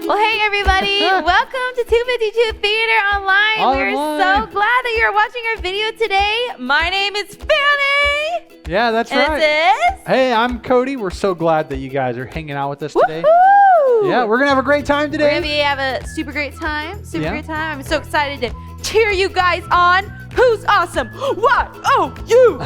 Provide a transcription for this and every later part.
Well, hey, everybody. Welcome to 252 Theater Online. We're so glad that you're watching our video today. My name is Fanny. Yeah, that's right. This is... Hey, I'm Cody. We're so glad that you guys are hanging out with us today. Woo-hoo! Yeah, we're going to have a great time today. We're going to have a super great time. Great time. I'm so excited to cheer you guys on. Who's awesome? What? Oh, you.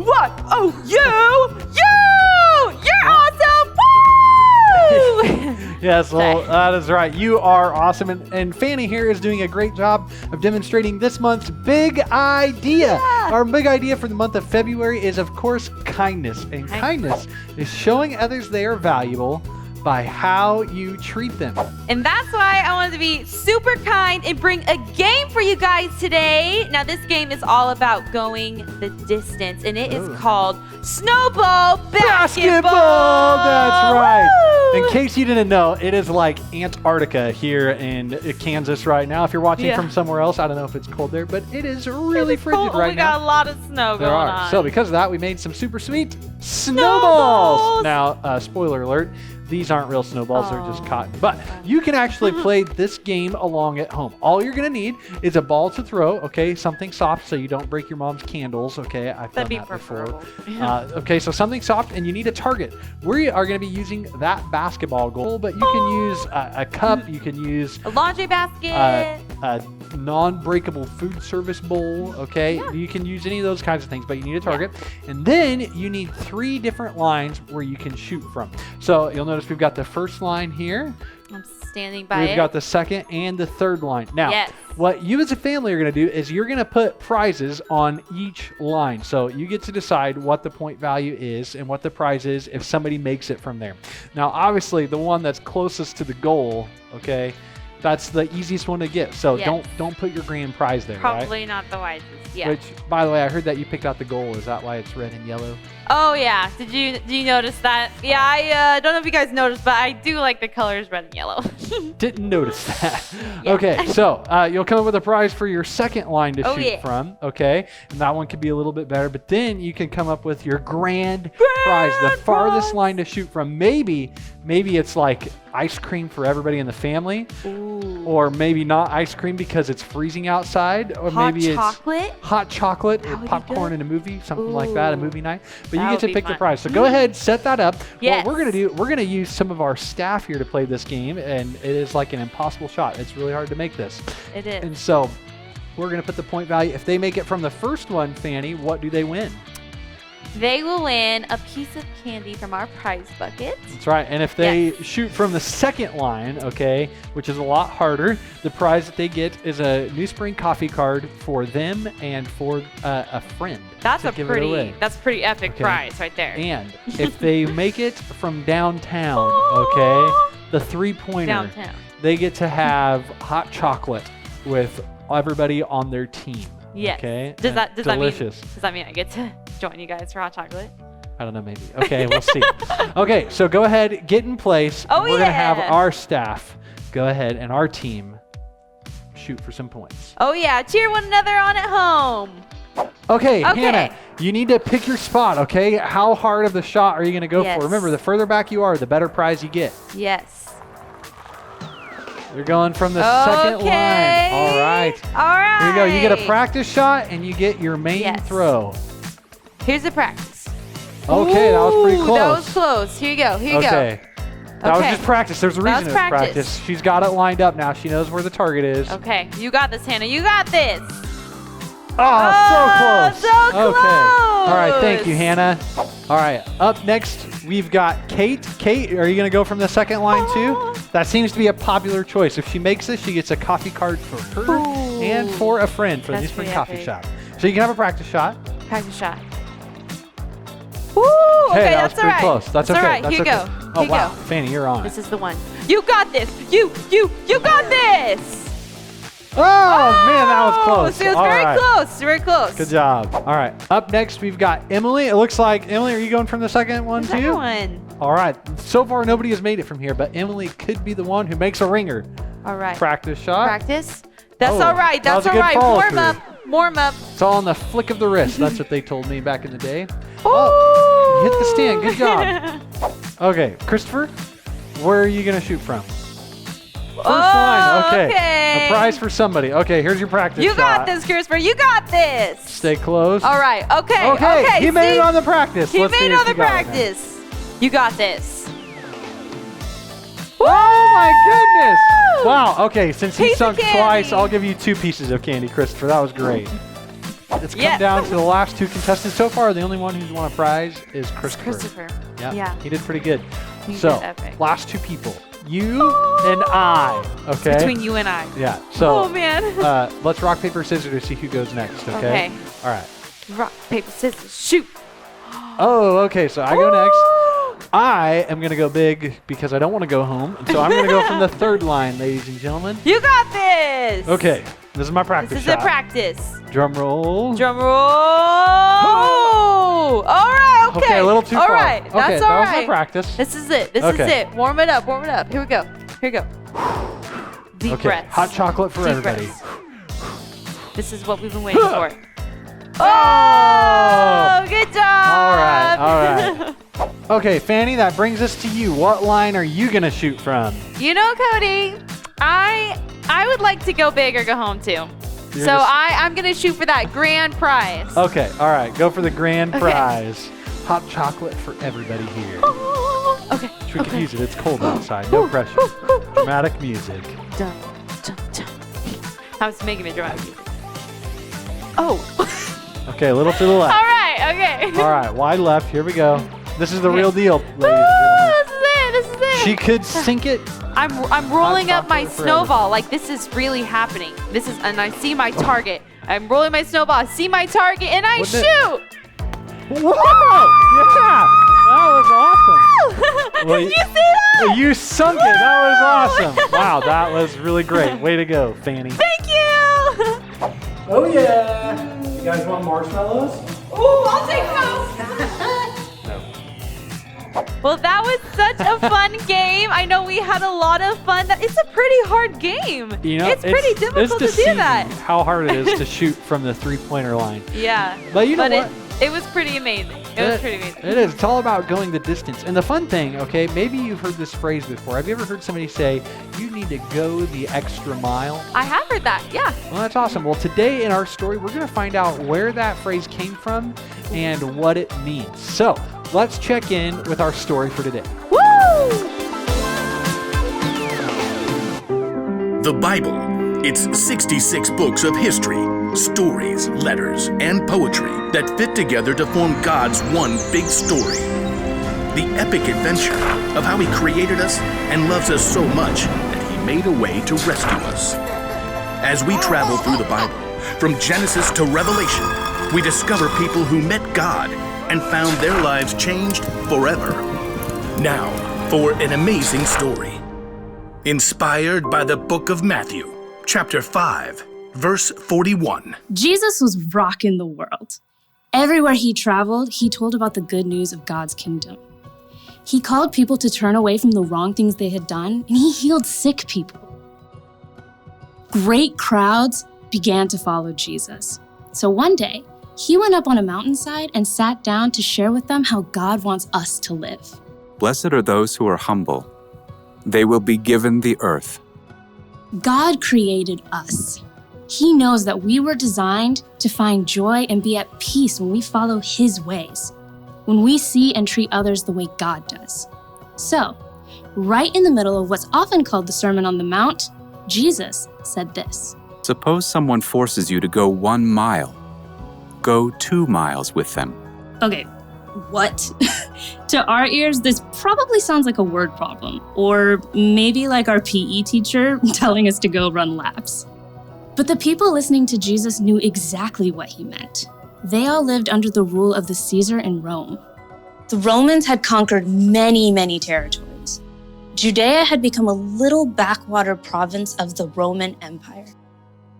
What? Oh, you. You. You're awesome. Woo! Yes, well, that is right. You are awesome. And Fanny here is doing a great job of demonstrating this month's big idea. Yeah. Our big idea for the month of February is, of course, kindness. And kindness is showing others they are valuable by how you treat them. And that's why I wanted to be super kind and bring a game for you guys today. Now, this game is all about going the distance, and it is called Snowball Basketball. That's right. Woo! In case you didn't know, it is like Antarctica here in Kansas right now. If you're watching from somewhere else, I don't know if it's cold there, but it is really frigid right now. We got a lot of snow going on. So because of that, we made some super sweet snowballs. Now, spoiler alert, these aren't real snowballs, they're just cotton. But you can actually play this game along at home. All you're gonna need is a ball to throw, okay? Something soft so you don't break your mom's candles, okay? I've done that before. Okay, so something soft, and you need a target. We are gonna be using that basketball goal, but you can use a cup, you can use a laundry basket, a non-breakable food service bowl, okay? Yeah. You can use any of those kinds of things, but you need a target. Yeah. And then you need 3 different lines where you can shoot from. So you'll notice we've got the first line here. I'm standing by it. We've got the second and the third line. Now, what you as a family are going to do is you're going to put prizes on each line. So you get to decide what the point value is and what the prize is if somebody makes it from there. Now, obviously, the one that's closest to the goal, okay, that's the easiest one to get. So don't put your grand prize there. Probably not the wisest. Yeah. Which, by the way, I heard that you picked out the goal. Is that why it's red and yellow? Oh yeah. Did you notice that? Yeah, I don't know if you guys noticed, but I do like the colors red and yellow. Didn't notice that. Yeah. Okay, so you'll come up with a prize for your second line to shoot from. Okay, and that one could be a little bit better. But then you can come up with your grand prize, the farthest line to shoot from. Maybe it's like ice cream for everybody in the family. Ooh. Or maybe not ice cream because it's freezing outside. Or maybe it's hot chocolate or popcorn in a movie, something like that, a movie night. But you get to pick the prize. So go ahead, set that up. What we're going to do, we're going to use some of our staff here to play this game, and it is like an impossible shot. It's really hard to make this. It is. And so we're going to put the point value. If they make it from the first one, Fanny, what do they win? They will win a piece of candy from our prize bucket. That's right. And if they shoot from the second line, okay, which is a lot harder, the prize that they get is a NewSpring coffee card for them and for a friend. That's a pretty epic prize right there. And if they make it from downtown, okay, the 3-pointer, they get to have hot chocolate with everybody on their team. Yes. Okay. Does that mean I get to join you guys for hot chocolate? I don't know, maybe. Okay, we'll see. Okay, so go ahead, get in place. We're going to have our staff go ahead and our team shoot for some points. Oh, yeah. Cheer one another on at home. Okay, Hannah, you need to pick your spot, okay? How hard of the shot are you going to go for? Remember, the further back you are, the better prize you get. Yes. You're going from the second line. All right. All right. Here you go. You get a practice shot, and you get your main throw. Here's the practice. Okay, that was pretty close. That was close. Here you go. Here you go. That was just practice. There's a reason it was practice. She's got it lined up now. She knows where the target is. Okay. You got this, Hannah. You got this. Oh, so close. So close. Okay. All right. Thank you, Hannah. All right. Up next, we've got Kate. Kate, are you going to go from the second line too? That seems to be a popular choice. If she makes this, she gets a coffee card for her and for a friend for the NewSpring Coffee Shop. So you can have a practice shot. Practice shot. Woo! Okay, that was pretty close. That's okay. All right. Here you go. Oh, wow. Fanny, you're on. This is the one. You got this. You got this. Oh, man, that was close. It was very close. Very close. Good job. All right. Up next, we've got Emily. It looks like, Emily, are you going from the second one too? Second one. All right. So far, nobody has made it from here, but Emily could be the one who makes a ringer. All right. Practice shot. Practice. That's all right. That's all right. Warm up. Warm up. It's all on the flick of the wrist. That's what they told me back in the day. Oh, you hit the stand. Good job. Okay, Christopher, where are you going to shoot from? First line. Okay. okay. A prize for somebody. Okay, here's your practice You shot. got this, Christopher. You got this. Stay close. All right. Okay. Okay. He made see? it on the practice. He Let's see made it if on the you got it now. practice. You got this. Oh my goodness! Wow. Okay, since he Piece of sunk candy. twice, I'll give you 2 pieces of candy, Christopher. That was great. It's come Yes. down to the last 2 contestants so far. The only one who's won a prize is Christopher. Christopher. Yeah. Yeah. He did pretty good. He So, did epic. last 2 people. You and I. Okay. Between you and I. Yeah. So. Oh man. Let's rock paper scissors to see who goes next. Okay. Okay. All right. Rock, paper, scissors, shoot. Oh, okay. So I go next. I am gonna go big because I don't want to go home, and so I'm gonna go from the 3rd line, ladies and gentlemen. You got this. Okay. This is my practice This is shot. a practice. Drum roll. Drum roll. All right. Okay. Okay, a little too all far. right. Okay, That's that all was right. my practice. This is it. This is Okay. it. Warm it up. Warm it up. Here we go. Here we go. Deep Okay, breaths. hot chocolate for Deep everybody. breaths. This is what we've been waiting for. Oh, good job. All right. Okay, Fanny, that brings us to you. What line are you gonna shoot from? You know, Cody, I would like to go big or go home too. You're So just- I'm gonna shoot for that grand prize. Okay, all right. Go for the grand Okay. prize. Hot chocolate for everybody here. Okay. We could use it. It's cold outside. No pressure. Dramatic music. Dun, dun, dun. I was making it dramatic music. Oh. Okay, a little to the All left. right. Okay. All right, wide left. Here we go. This is the Okay. real deal, ladies and gentlemen. This is it. This is it. She could sink it. I'm rolling up my chocolate for everyone. snowball. Like this is really happening. This is, and I see my target. I'm rolling my snowball. I see my target, and I Wouldn't it- shoot. Whoa! Yeah! That was awesome. Well, Did you see that? You sunk it. That was awesome. Wow, that was really great. Way to go, Fanny. Thank you. Oh, yeah. You guys want marshmallows? Ooh, I'll take those. Well, that was such a fun game. I know we had a lot of fun. It's a pretty hard game. You know, it's pretty difficult to do deceiving that. how hard it is to shoot from the 3-pointer line. Yeah. But you know what? It was pretty amazing. It was pretty amazing. It is. It's all about going the distance. And the fun thing, okay, maybe you've heard this phrase before. Have you ever heard somebody say, you need to go the extra mile? I have heard that. Yeah. Well, that's awesome. Well, today in our story, we're going to find out where that phrase came from and what it means. So let's check in with our story for today. Woo! The Bible. It's 66 books of history, stories, letters, and poetry that fit together to form God's one big story. The epic adventure of how He created us and loves us so much that He made a way to rescue us. As we travel through the Bible, from Genesis to Revelation, we discover people who met God and found their lives changed forever. Now, for an amazing story. Inspired by the book of Matthew, chapter 5, verse 41. Jesus was rocking the world. Everywhere he traveled, he told about the good news of God's kingdom. He called people to turn away from the wrong things they had done, and he healed sick people. Great crowds began to follow Jesus. So one day, he went up on a mountainside and sat down to share with them how God wants us to live. Blessed are those who are humble. They will be given the earth. God created us. He knows that we were designed to find joy and be at peace when we follow His ways, when we see and treat others the way God does. So, right in the middle of what's often called the Sermon on the Mount, Jesus said this. Suppose someone forces you to go 1 mile. Go 2 miles with them. Okay, what? To our ears, this probably sounds like a word problem, or maybe like our PE teacher telling us to go run laps. But the people listening to Jesus knew exactly what he meant. They all lived under the rule of the Caesar in Rome. The Romans had conquered many, many territories. Judea had become a little backwater province of the Roman Empire.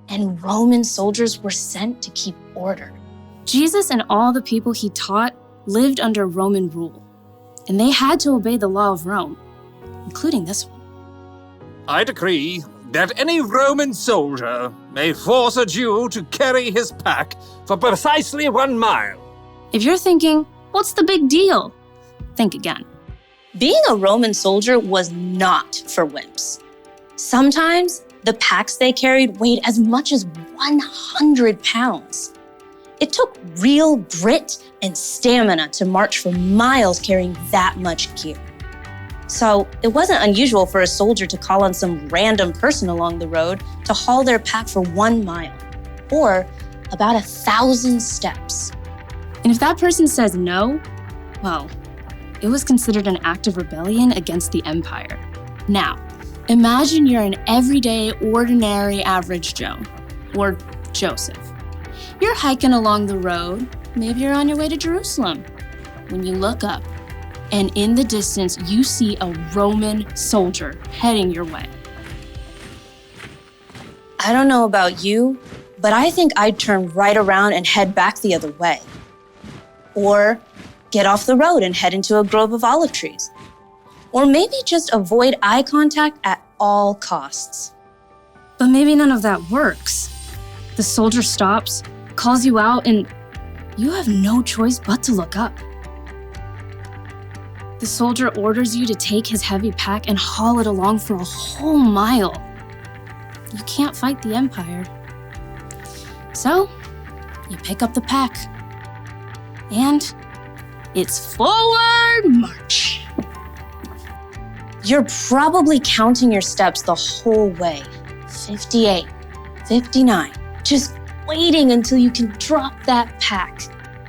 And Roman soldiers were sent to keep order. Jesus and all the people he taught lived under Roman rule, and they had to obey the law of Rome, including this one. I decree that any Roman soldier may force a Jew to carry his pack for precisely 1 mile. If you're thinking, what's the big deal? Think again. Being a Roman soldier was not for wimps. Sometimes the packs they carried weighed as much as 100 pounds. It took real grit and stamina to march for miles carrying that much gear. So it wasn't unusual for a soldier to call on some random person along the road to haul their pack for 1 mile, or about 1,000 steps. And if that person says no, well, it was considered an act of rebellion against the empire. Now, imagine you're an everyday, ordinary, average Joe, or Joseph. You're hiking along the road, maybe you're on your way to Jerusalem, when you look up, and in the distance, you see a Roman soldier heading your way. I don't know about you, but I think I'd turn right around and head back the other way. Or get off the road and head into a grove of olive trees. Or maybe just avoid eye contact at all costs. But maybe none of that works. The soldier stops, calls you out, and you have no choice but to look up. The soldier orders you to take his heavy pack and haul it along for a whole mile. You can't fight the empire. So, you pick up the pack. And it's forward march. You're probably counting your steps the whole way. 58, 59, just waiting until you can drop that pack.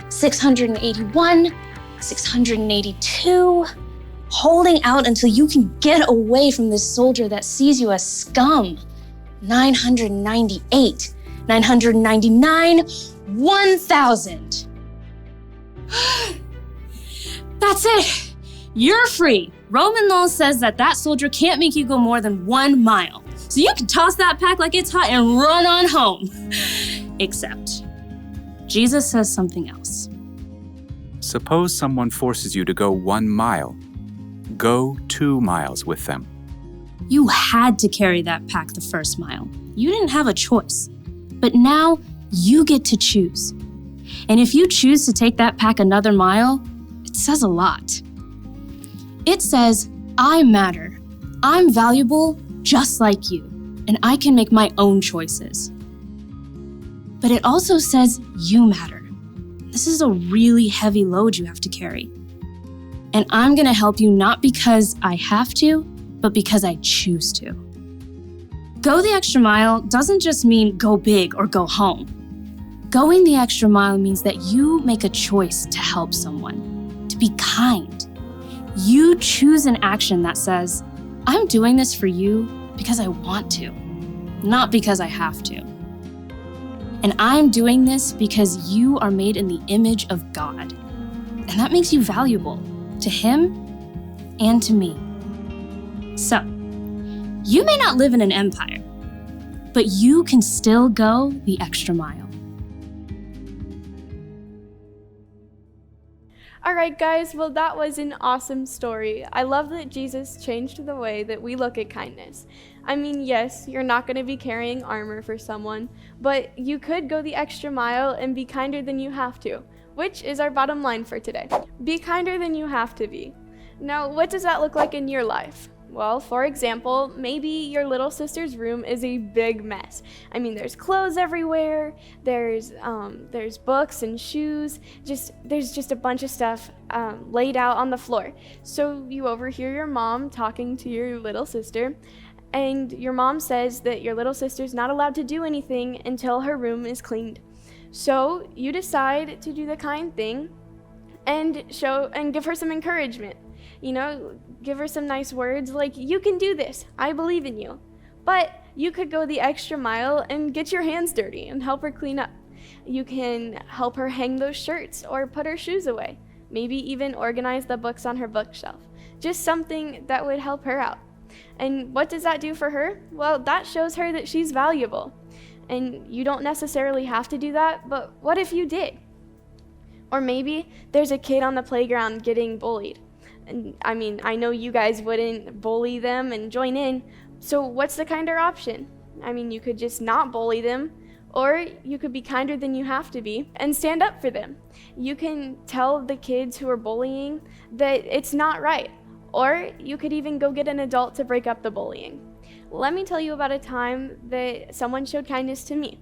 681, 682, holding out until you can get away from this soldier that sees you as scum. 998, 999, 1,000. That's it. You're free. Roman law says that soldier can't make you go more than 1 mile. So you can toss that pack like it's hot and run on home. Except, Jesus says something else. Suppose someone forces you to go 1 mile. Go 2 miles with them. You had to carry that pack the first mile. You didn't have a choice. But now you get to choose. And if you choose to take that pack another mile, it says a lot. It says, I matter. I'm valuable just like you, and I can make my own choices. But it also says you matter. This is a really heavy load you have to carry. And I'm gonna help you not because I have to, but because I choose to. Go the extra mile doesn't just mean go big or go home. Going the extra mile means that you make a choice to help someone, to be kind. You choose an action that says, I'm doing this for you because I want to, not because I have to. And I'm doing this because you are made in the image of God. And that makes you valuable to Him and to me. So, you may not live in an empire, but you can still go the extra mile. All right, guys, well, that was an awesome story. I love that Jesus changed the way that we look at kindness. I mean, yes, you're not going to be carrying armor for someone, but you could go the extra mile and be kinder than you have to, which is our bottom line for today. Be kinder than you have to be. Now, what does that look like in your life? Well, for example, maybe your little sister's room is a big mess. I mean, there's clothes everywhere, there's books and shoes, there's just a bunch of stuff laid out on the floor. So you overhear your mom talking to your little sister, and your mom says that your little sister's not allowed to do anything until her room is cleaned. So you decide to do the kind thing and give her some encouragement. You know, give her some nice words like, you can do this, I believe in you. But you could go the extra mile and get your hands dirty and help her clean up. You can help her hang those shirts or put her shoes away. Maybe even organize the books on her bookshelf. Just something that would help her out. And what does that do for her? Well, that shows her that she's valuable. And you don't necessarily have to do that, but what if you did? Or maybe there's a kid on the playground getting bullied. And I mean, I know you guys wouldn't bully them and join in, so what's the kinder option? I mean, you could just not bully them, or you could be kinder than you have to be and stand up for them. You can tell the kids who are bullying that it's not right, or you could even go get an adult to break up the bullying. let me tell you about a time that someone showed kindness to me.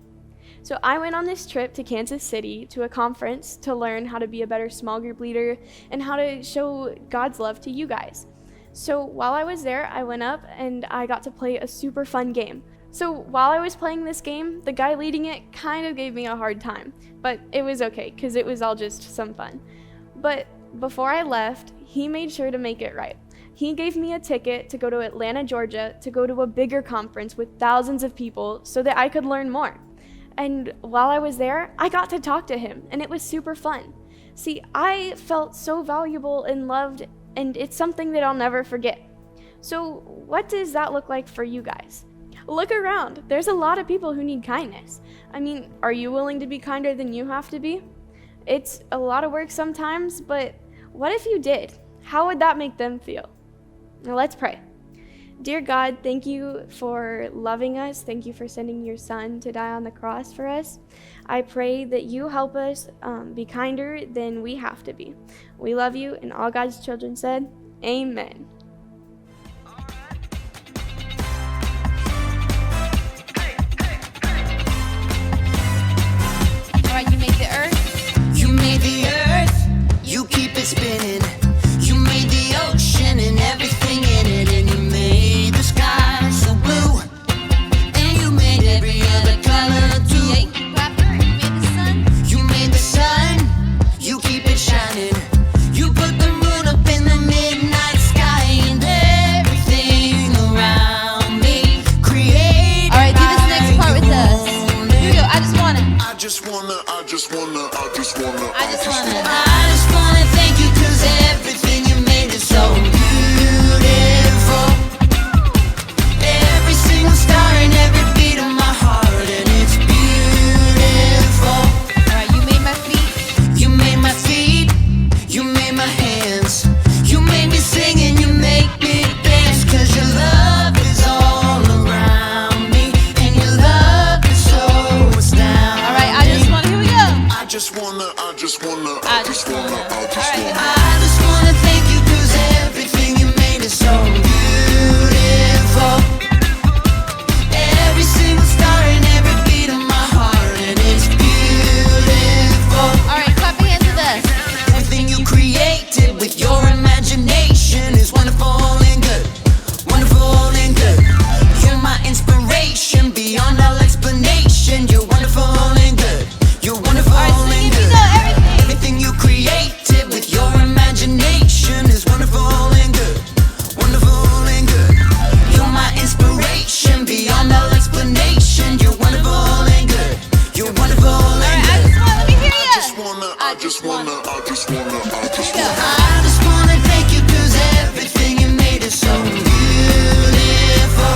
So I went on this trip to Kansas City to a conference to learn how to be a better small group leader and how to show God's love to you guys. So while I was there, I went up and I got to play a super fun game. So while I was playing this game, the guy leading it kind of gave me a hard time, but it was okay because it was all just some fun. But before I left, he made sure to make it right. He gave me a ticket to go to Atlanta, Georgia, to go to a bigger conference with thousands of people so that I could learn more. And while I was there, I got to talk to him, and it was super fun. See, I felt so valuable and loved, and it's something that I'll never forget. So what does that look like for you guys? Look around. There's a lot of people who need kindness. I mean, are you willing to be kinder than you have to be? It's a lot of work sometimes, but what if you did? How would that make them feel? Now let's pray. Dear God, thank you for loving us. Thank you for sending your son to die on the cross for us. I pray that you help us be kinder than we have to be. We love you, and all God's children said, Amen. All right, you made the earth. You made the earth, you keep it spinning. You made the ocean and everything in it, and you made the sky so blue, and you made every other color too. Yeah, you can clap her. You made the sun. You made the sun, you keep it shining. You put the moon up in the midnight sky, and everything around me created. All right, do this next part with us. Here we go. I just wanna. I just wanna thank you, 'cause everything you made is so beautiful. Every single star and every beat of my heart, and it's beautiful. All right, you made my feet. You made my feet, you made my hands. You made me sing and you make me dance, 'cause your love is all around me, and your love is so astounding. All right, I just wanna. Here we go. I just wanna. I just wanna. All right. I just wanna thank you, 'cause everything you made is so beautiful. Every single star and every beat of my heart, and it's beautiful. All right, clap your hands with us. Everything you created with your imagination is wonderful and good. Wonderful and good. You're my inspiration beyond all explanation. You're wonderful and good. You're wonderful All right, so and give me good. the everything. Everything you created with your imagination is wonderful and good. Wonderful and good. You're my inspiration beyond all explanation. You're wonderful and good. You're wonderful All and right, I good. just want. Let me hear you. I just wanna. I just wanna. I just wanna thank you, 'cause everything you made is so beautiful.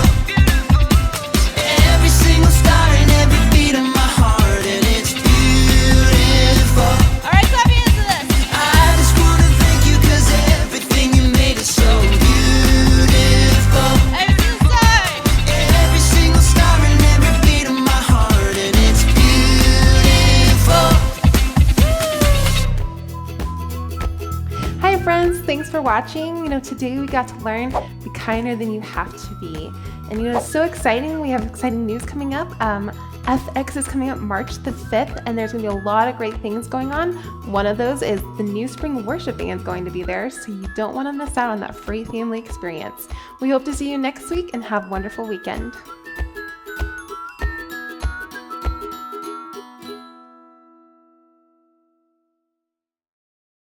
Every single star and every beat of my heart, and it's beautiful. All right, clap your hands with us. I just wanna thank you, 'cause everything you made is so beautiful. Every single star. Every single star and every beat of my heart, and it's beautiful. Hi friends, thanks for watching. Today we got to learn be kinder than you have to be. And it's so exciting. We have exciting news coming up. FX is coming up March the 5th, and there's going to be a lot of great things going on. One of those is the NewSpring worship band is going to be there, so you don't want to miss out on that free family experience. We hope to see you next week, and have a wonderful weekend.